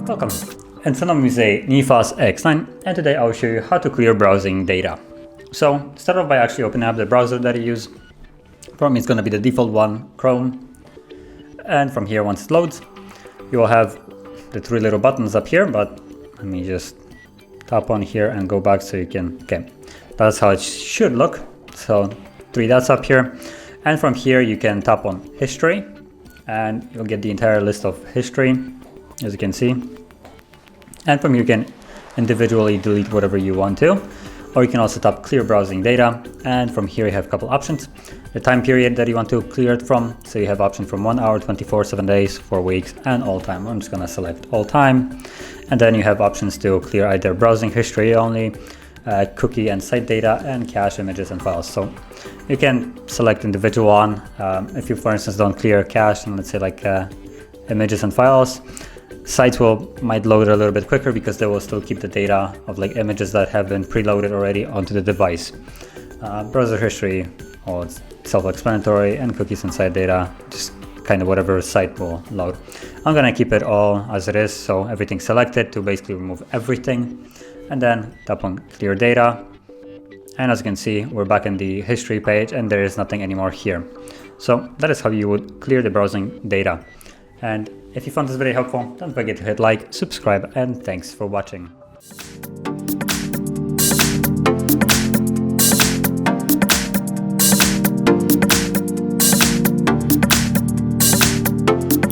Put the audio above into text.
Welcome, and so I'm using Neffos X9, and today I'll show you how to clear browsing data. So start off by actually opening up the browser that you use. For me it's going to be the default one, Chrome, and from here once it loads you will have the three little buttons up here, but let me just tap on here and go back so you can, okay, that's how it should look. So three dots up here, and from here you can tap on history and you'll get the entire list of history, as you can see. And from here you can individually delete whatever you want to, or you can also tap clear browsing data, and from here you have a couple options. The time period that you want to clear it from, so you have option from 1 hour, 24, 7 days, 4 weeks, and all time. I'm just gonna select all time, and then you have options to clear either browsing history only, cookie and site data, and cache, images and files. So you can select individual one. If you for instance don't clear cache, and let's say like images and files, sites might load a little bit quicker because they will still keep the data of like images that have been preloaded already onto the device. Browser history, well, it's self-explanatory, and cookies and site data, just kind of whatever site will load. I'm gonna keep it all as it is, so everything's selected to basically remove everything, and then tap on clear data. And as you can see, we're back in the history page and there is nothing anymore here. So that is how you would clear the browsing data. And if you found this video helpful, don't forget to hit like, subscribe, and thanks for watching.